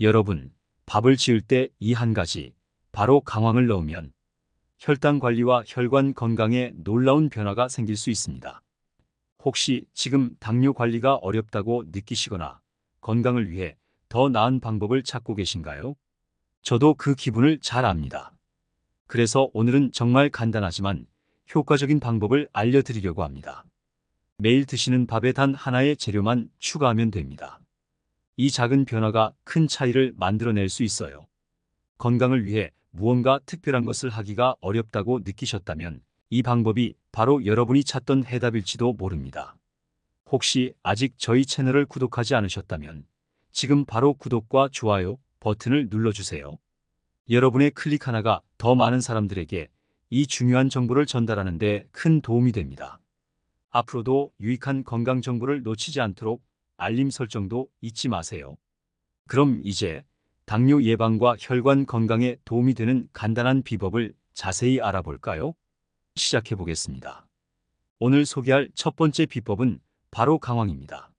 여러분, 밥을 지을 때 이 한 가지, 바로 강황을 넣으면 혈당 관리와 혈관 건강에 놀라운 변화가 생길 수 있습니다. 혹시 지금 당뇨 관리가 어렵다고 느끼시거나 건강을 위해 더 나은 방법을 찾고 계신가요? 저도 그 기분을 잘 압니다. 그래서 오늘은 정말 간단하지만 효과적인 방법을 알려드리려고 합니다. 매일 드시는 밥에 단 하나의 재료만 추가하면 됩니다. 이 작은 변화가 큰 차이를 만들어낼 수 있어요. 건강을 위해 무언가 특별한 것을 하기가 어렵다고 느끼셨다면 이 방법이 바로 여러분이 찾던 해답일지도 모릅니다. 혹시 아직 저희 채널을 구독하지 않으셨다면 지금 바로 구독과 좋아요 버튼을 눌러주세요. 여러분의 클릭 하나가 더 많은 사람들에게 이 중요한 정보를 전달하는 데 큰 도움이 됩니다. 앞으로도 유익한 건강 정보를 놓치지 않도록 알림 설정도 잊지 마세요. 그럼 이제 당뇨 예방과 혈관 건강에 도움이 되는 간단한 비법을 자세히 알아볼까요? 시작해 보겠습니다. 오늘 소개할 첫 번째 비법은 바로 강황입니다.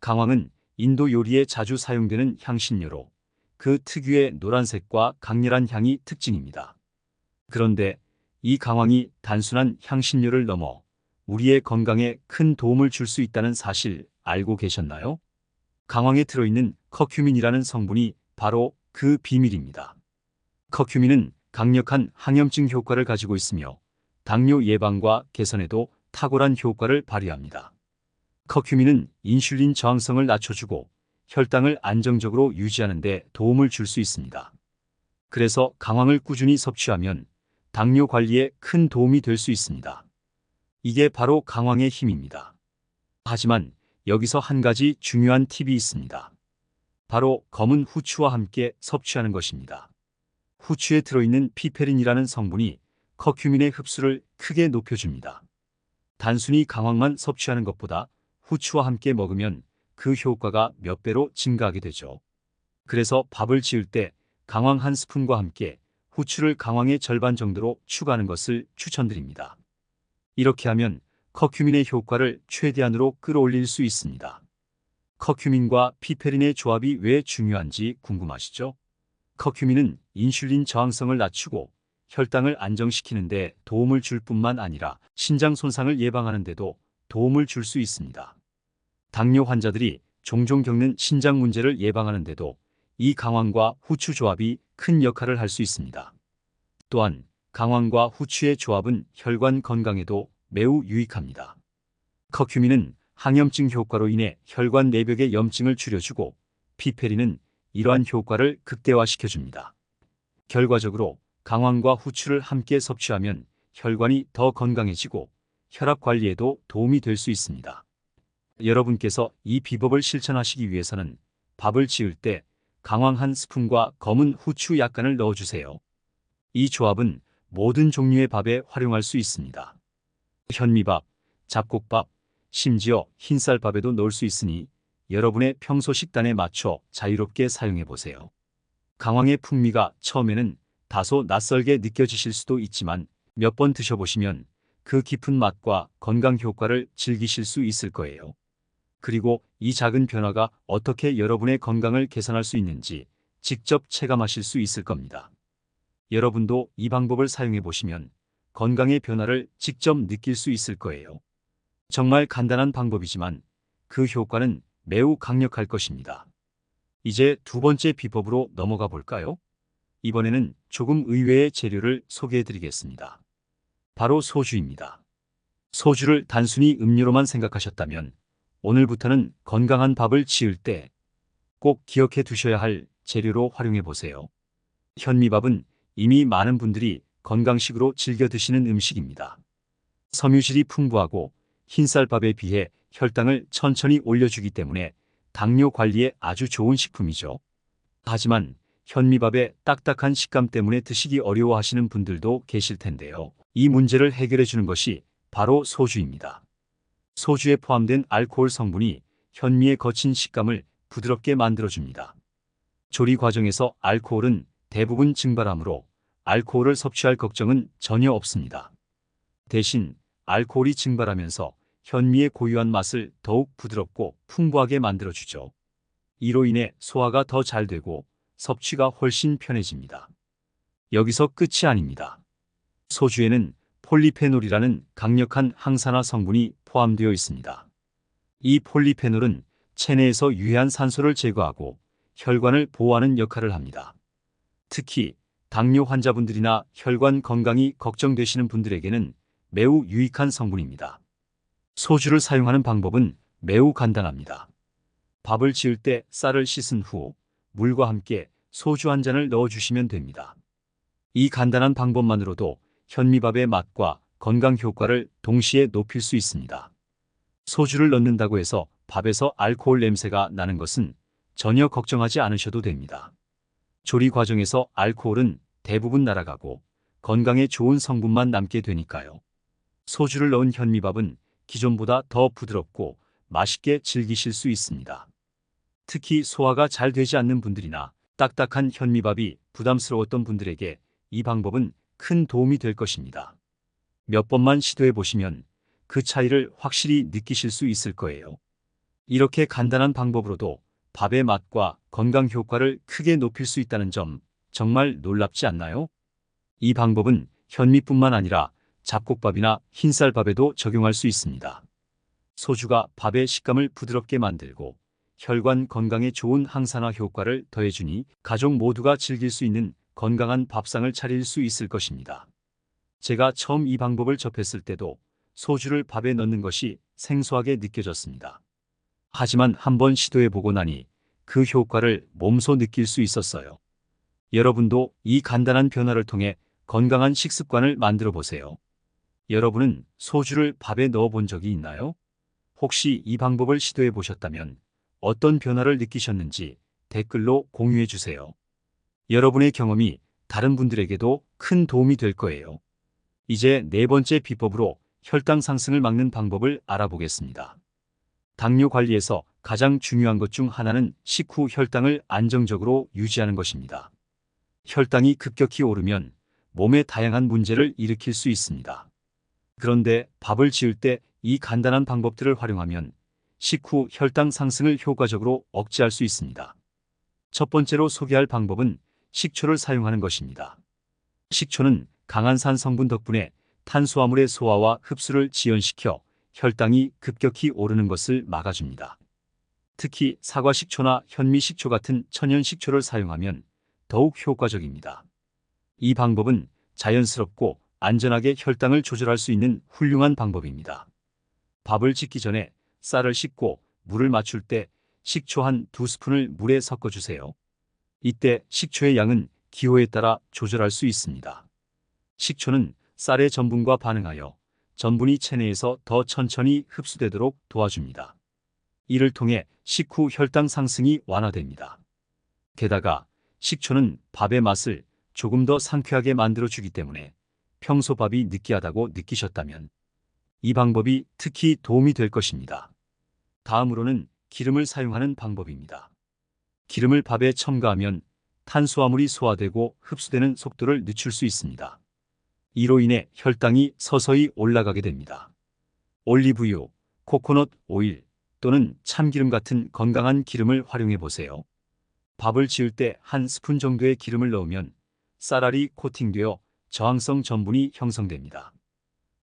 강황은 인도 요리에 자주 사용되는 향신료로 그 특유의 노란색과 강렬한 향이 특징입니다. 그런데 이 강황이 단순한 향신료를 넘어 우리의 건강에 큰 도움을 줄 수 있다는 사실 알고 계셨나요? 강황에 들어있는 커큐민이라는 성분이 바로 그 비밀입니다. 커큐민은 강력한 항염증 효과를 가지고 있으며 당뇨 예방과 개선에도 탁월한 효과를 발휘합니다. 커큐민은 인슐린 저항성을 낮춰주고 혈당을 안정적으로 유지하는 데 도움을 줄 수 있습니다. 그래서 강황을 꾸준히 섭취하면 당뇨 관리에 큰 도움이 될 수 있습니다. 이게 바로 강황의 힘입니다. 하지만 여기서 한 가지 중요한 팁이 있습니다. 바로 검은 후추와 함께 섭취하는 것입니다. 후추에 들어있는 피페린이라는 성분이 커큐민의 흡수를 크게 높여줍니다. 단순히 강황만 섭취하는 것보다 후추와 함께 먹으면 그 효과가 몇 배로 증가하게 되죠. 그래서 밥을 지을 때 강황 한 스푼과 함께 후추를 강황의 절반 정도로 추가하는 것을 추천드립니다. 이렇게 하면 커큐민의 효과를 최대한으로 끌어올릴 수 있습니다. 커큐민과 피페린의 조합이 왜 중요한지 궁금하시죠? 커큐민은 인슐린 저항성을 낮추고 혈당을 안정시키는 데 도움을 줄 뿐만 아니라 신장 손상을 예방하는 데도 도움을 줄 수 있습니다. 당뇨 환자들이 종종 겪는 신장 문제를 예방하는 데도 이 강황과 후추 조합이 큰 역할을 할 수 있습니다. 또한 강황과 후추의 조합은 혈관 건강에도 매우 유익합니다. 커큐민은 항염증 효과로 인해 혈관 내벽의 염증을 줄여주고 피페린은 이러한 효과를 극대화시켜줍니다. 결과적으로 강황과 후추를 함께 섭취하면 혈관이 더 건강해지고 혈압 관리에도 도움이 될 수 있습니다. 여러분께서 이 비법을 실천하시기 위해서는 밥을 지을 때 강황 한 스푼과 검은 후추 약간을 넣어주세요. 이 조합은 모든 종류의 밥에 활용할 수 있습니다. 현미밥, 잡곡밥, 심지어 흰쌀밥에도 넣을 수 있으니 여러분의 평소 식단에 맞춰 자유롭게 사용해 보세요. 강황의 풍미가 처음에는 다소 낯설게 느껴지실 수도 있지만 몇 번 드셔보시면 그 깊은 맛과 건강 효과를 즐기실 수 있을 거예요. 그리고 이 작은 변화가 어떻게 여러분의 건강을 개선할 수 있는지 직접 체감하실 수 있을 겁니다. 여러분도 이 방법을 사용해 보시면 건강의 변화를 직접 느낄 수 있을 거예요. 정말 간단한 방법이지만 그 효과는 매우 강력할 것입니다. 이제 두 번째 비법으로 넘어가 볼까요? 이번에는 조금 의외의 재료를 소개해 드리겠습니다. 바로 소주입니다. 소주를 단순히 음료로만 생각하셨다면 오늘부터는 건강한 밥을 지을 때 꼭 기억해 두셔야 할 재료로 활용해 보세요. 현미밥은 이미 많은 분들이 건강식으로 즐겨 드시는 음식입니다. 섬유질이 풍부하고 흰쌀밥에 비해 혈당을 천천히 올려주기 때문에 당뇨 관리에 아주 좋은 식품이죠. 하지만 현미밥의 딱딱한 식감 때문에 드시기 어려워하시는 분들도 계실 텐데요. 이 문제를 해결해 주는 것이 바로 소주입니다. 소주에 포함된 알코올 성분이 현미의 거친 식감을 부드럽게 만들어줍니다. 조리 과정에서 알코올은 대부분 증발하므로 알코올을 섭취할 걱정은 전혀 없습니다. 대신 알코올이 증발하면서 현미의 고유한 맛을 더욱 부드럽고 풍부하게 만들어주죠. 이로 인해 소화가 더 잘 되고 섭취가 훨씬 편해집니다. 여기서 끝이 아닙니다. 소주에는 폴리페놀이라는 강력한 항산화 성분이 포함되어 있습니다. 이 폴리페놀은 체내에서 유해한 산소를 제거하고 혈관을 보호하는 역할을 합니다. 특히 당뇨 환자분들이나 혈관 건강이 걱정되시는 분들에게는 매우 유익한 성분입니다. 소주를 사용하는 방법은 매우 간단합니다. 밥을 지을 때 쌀을 씻은 후 물과 함께 소주 한 잔을 넣어주시면 됩니다. 이 간단한 방법만으로도 현미밥의 맛과 건강 효과를 동시에 높일 수 있습니다. 소주를 넣는다고 해서 밥에서 알코올 냄새가 나는 것은 전혀 걱정하지 않으셔도 됩니다. 조리 과정에서 알코올은 대부분 날아가고 건강에 좋은 성분만 남게 되니까요. 소주를 넣은 현미밥은 기존보다 더 부드럽고 맛있게 즐기실 수 있습니다. 특히 소화가 잘 되지 않는 분들이나 딱딱한 현미밥이 부담스러웠던 분들에게 이 방법은 큰 도움이 될 것입니다. 몇 번만 시도해 보시면 그 차이를 확실히 느끼실 수 있을 거예요. 이렇게 간단한 방법으로도 밥의 맛과 건강 효과를 크게 높일 수 있다는 점 정말 놀랍지 않나요? 이 방법은 현미뿐만 아니라 잡곡밥이나 흰쌀밥에도 적용할 수 있습니다. 소주가 밥의 식감을 부드럽게 만들고 혈관 건강에 좋은 항산화 효과를 더해주니 가족 모두가 즐길 수 있는 건강한 밥상을 차릴 수 있을 것입니다. 제가 처음 이 방법을 접했을 때도 소주를 밥에 넣는 것이 생소하게 느껴졌습니다. 하지만 한번 시도해보고 나니 그 효과를 몸소 느낄 수 있었어요. 여러분도 이 간단한 변화를 통해 건강한 식습관을 만들어 보세요. 여러분은 소주를 밥에 넣어 본 적이 있나요? 혹시 이 방법을 시도해 보셨다면 어떤 변화를 느끼셨는지 댓글로 공유해 주세요. 여러분의 경험이 다른 분들에게도 큰 도움이 될 거예요. 이제 네 번째 비법으로 혈당 상승을 막는 방법을 알아보겠습니다. 당뇨 관리에서 가장 중요한 것 중 하나는 식후 혈당을 안정적으로 유지하는 것입니다. 혈당이 급격히 오르면 몸에 다양한 문제를 일으킬 수 있습니다. 그런데 밥을 지을 때 이 간단한 방법들을 활용하면 식후 혈당 상승을 효과적으로 억제할 수 있습니다. 첫 번째로 소개할 방법은 식초를 사용하는 것입니다. 식초는 강한 산 성분 덕분에 탄수화물의 소화와 흡수를 지연시켜 혈당이 급격히 오르는 것을 막아줍니다. 특히 사과 식초나 현미 식초 같은 천연 식초를 사용하면 더욱 효과적입니다. 이 방법은 자연스럽고 안전하게 혈당을 조절할 수 있는 훌륭한 방법입니다. 밥을 짓기 전에 쌀을 씻고 물을 맞출 때 식초 한 2스푼을 물에 섞어주세요. 이때 식초의 양은 기호에 따라 조절할 수 있습니다. 식초는 쌀의 전분과 반응하여 전분이 체내에서 더 천천히 흡수되도록 도와줍니다. 이를 통해 식후 혈당 상승이 완화됩니다. 게다가 식초는 밥의 맛을 조금 더 상쾌하게 만들어주기 때문에 평소 밥이 느끼하다고 느끼셨다면 이 방법이 특히 도움이 될 것입니다. 다음으로는 기름을 사용하는 방법입니다. 기름을 밥에 첨가하면 탄수화물이 소화되고 흡수되는 속도를 늦출 수 있습니다. 이로 인해 혈당이 서서히 올라가게 됩니다. 올리브유, 코코넛 오일 또는 참기름 같은 건강한 기름을 활용해 보세요. 밥을 지을 때 한 스푼 정도의 기름을 넣으면 쌀알이 코팅되어 저항성 전분이 형성됩니다.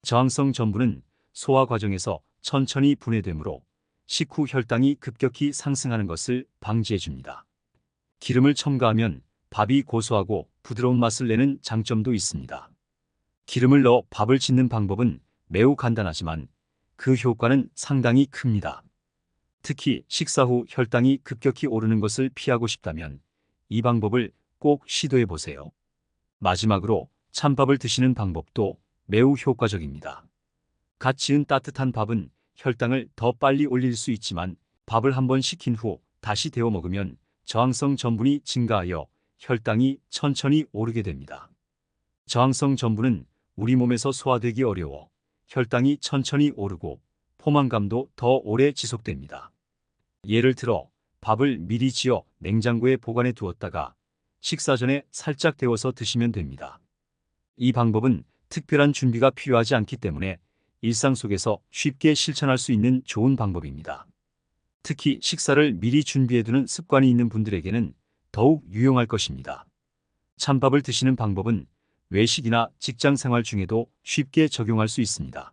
저항성 전분은 소화 과정에서 천천히 분해되므로 식후 혈당이 급격히 상승하는 것을 방지해 줍니다. 기름을 첨가하면 밥이 고소하고 부드러운 맛을 내는 장점도 있습니다. 기름을 넣어 밥을 짓는 방법은 매우 간단하지만 그 효과는 상당히 큽니다. 특히 식사 후 혈당이 급격히 오르는 것을 피하고 싶다면 이 방법을 꼭 시도해 보세요. 마지막으로 찬밥을 드시는 방법도 매우 효과적입니다. 갓 지은 따뜻한 밥은 혈당을 더 빨리 올릴 수 있지만 밥을 한번 식힌 후 다시 데워 먹으면 저항성 전분이 증가하여 혈당이 천천히 오르게 됩니다. 저항성 전분은 우리 몸에서 소화되기 어려워 혈당이 천천히 오르고 포만감도 더 오래 지속됩니다. 예를 들어 밥을 미리 지어 냉장고에 보관해 두었다가 식사 전에 살짝 데워서 드시면 됩니다. 이 방법은 특별한 준비가 필요하지 않기 때문에 일상 속에서 쉽게 실천할 수 있는 좋은 방법입니다. 특히 식사를 미리 준비해두는 습관이 있는 분들에게는 더욱 유용할 것입니다. 찬밥을 드시는 방법은 외식이나 직장 생활 중에도 쉽게 적용할 수 있습니다.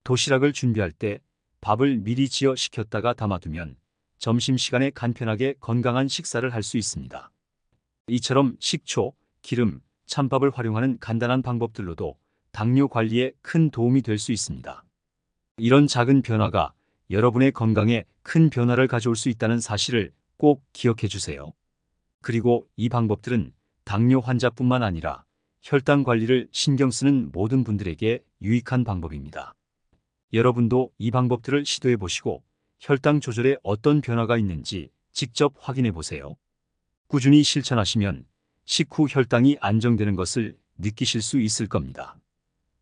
도시락을 준비할 때 밥을 미리 지어 식혔다가 담아두면 점심시간에 간편하게 건강한 식사를 할 수 있습니다. 이처럼 식초, 기름, 찬밥을 활용하는 간단한 방법들로도 당뇨 관리에 큰 도움이 될 수 있습니다. 이런 작은 변화가 여러분의 건강에 큰 변화를 가져올 수 있다는 사실을 꼭 기억해 주세요. 그리고 이 방법들은 당뇨 환자뿐만 아니라 혈당 관리를 신경 쓰는 모든 분들에게 유익한 방법입니다. 여러분도 이 방법들을 시도해 보시고 혈당 조절에 어떤 변화가 있는지 직접 확인해 보세요. 꾸준히 실천하시면 식후 혈당이 안정되는 것을 느끼실 수 있을 겁니다.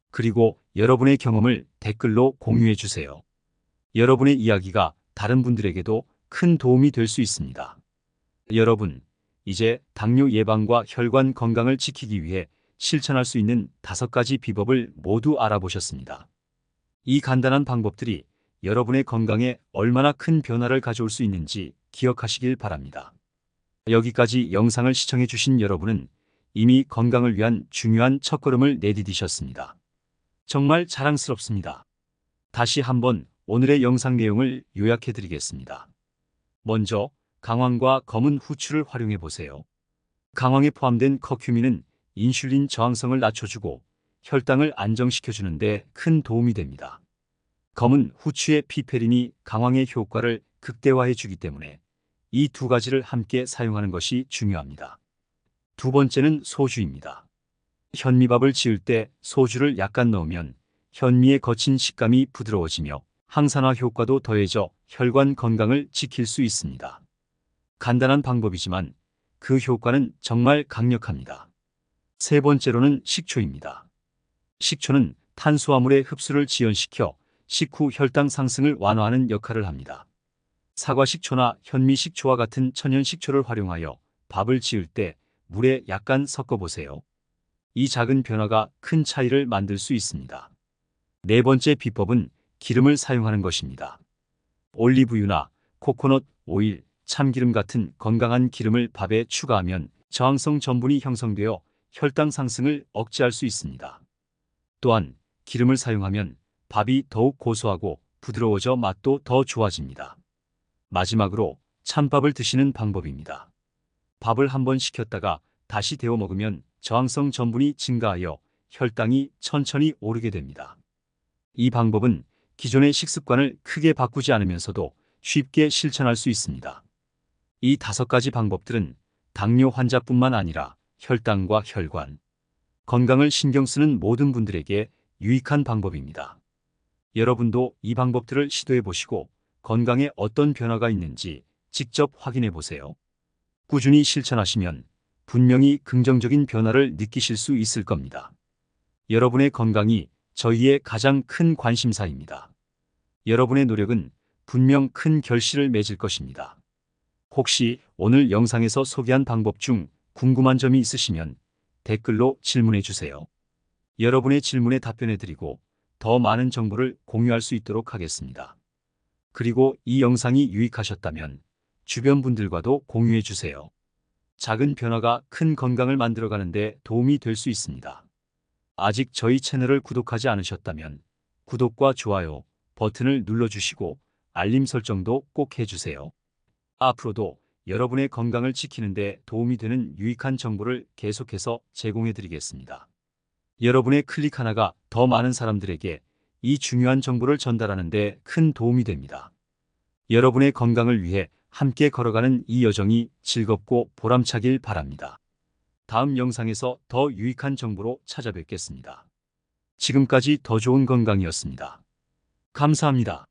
그리고 여러분의 경험을 댓글로 공유해 주세요. 여러분의 이야기가 다른 분들에게도 큰 도움이 될 수 있습니다. 여러분, 이제 당뇨 예방과 혈관 건강을 지키기 위해 실천할 수 있는 5가지 비법을 모두 알아보셨습니다. 이 간단한 방법들이 여러분의 건강에 얼마나 큰 변화를 가져올 수 있는지 기억하시길 바랍니다. 여기까지 영상을 시청해 주신 여러분은 이미 건강을 위한 중요한 첫걸음을 내디디셨습니다. 정말 자랑스럽습니다. 다시 한번 오늘의 영상 내용을 요약해 드리겠습니다. 먼저 강황과 검은 후추를 활용해 보세요. 강황에 포함된 커큐민은 인슐린 저항성을 낮춰주고 혈당을 안정시켜주는 데 큰 도움이 됩니다. 검은 후추의 피페린이 강황의 효과를 극대화해 주기 때문에 이 2가지를 함께 사용하는 것이 중요합니다. 두 번째는 소주입니다. 현미밥을 지을 때 소주를 약간 넣으면 현미의 거친 식감이 부드러워지며 항산화 효과도 더해져 혈관 건강을 지킬 수 있습니다. 간단한 방법이지만 그 효과는 정말 강력합니다. 세 번째로는 식초입니다. 식초는 탄수화물의 흡수를 지연시켜 식후 혈당 상승을 완화하는 역할을 합니다. 사과식초나 현미식초와 같은 천연식초를 활용하여 밥을 지을 때 물에 약간 섞어보세요. 이 작은 변화가 큰 차이를 만들 수 있습니다. 네 번째 비법은 기름을 사용하는 것입니다. 올리브유나 코코넛 오일, 참기름 같은 건강한 기름을 밥에 추가하면 저항성 전분이 형성되어 혈당 상승을 억제할 수 있습니다. 또한 기름을 사용하면 밥이 더욱 고소하고 부드러워져 맛도 더 좋아집니다. 마지막으로 찬밥을 드시는 방법입니다. 밥을 한번 식혔다가 다시 데워 먹으면 저항성 전분이 증가하여 혈당이 천천히 오르게 됩니다. 이 방법은 기존의 식습관을 크게 바꾸지 않으면서도 쉽게 실천할 수 있습니다. 이 5가지 방법들은 당뇨 환자뿐만 아니라 혈당과 혈관, 건강을 신경 쓰는 모든 분들에게 유익한 방법입니다. 여러분도 이 방법들을 시도해 보시고 건강에 어떤 변화가 있는지 직접 확인해 보세요. 꾸준히 실천하시면 분명히 긍정적인 변화를 느끼실 수 있을 겁니다. 여러분의 건강이 저희의 가장 큰 관심사입니다. 여러분의 노력은 분명 큰 결실을 맺을 것입니다. 혹시 오늘 영상에서 소개한 방법 중 궁금한 점이 있으시면 댓글로 질문해 주세요. 여러분의 질문에 답변해 드리고 더 많은 정보를 공유할 수 있도록 하겠습니다. 그리고 이 영상이 유익하셨다면 주변 분들과도 공유해 주세요. 작은 변화가 큰 건강을 만들어가는 데 도움이 될 수 있습니다. 아직 저희 채널을 구독하지 않으셨다면 구독과 좋아요 버튼을 눌러주시고 알림 설정도 꼭 해주세요. 앞으로도 여러분의 건강을 지키는 데 도움이 되는 유익한 정보를 계속해서 제공해 드리겠습니다. 여러분의 클릭 하나가 더 많은 사람들에게 이 중요한 정보를 전달하는 데 큰 도움이 됩니다. 여러분의 건강을 위해 함께 걸어가는 이 여정이 즐겁고 보람차길 바랍니다. 다음 영상에서 더 유익한 정보로 찾아뵙겠습니다. 지금까지 더 좋은 건강이었습니다. 감사합니다.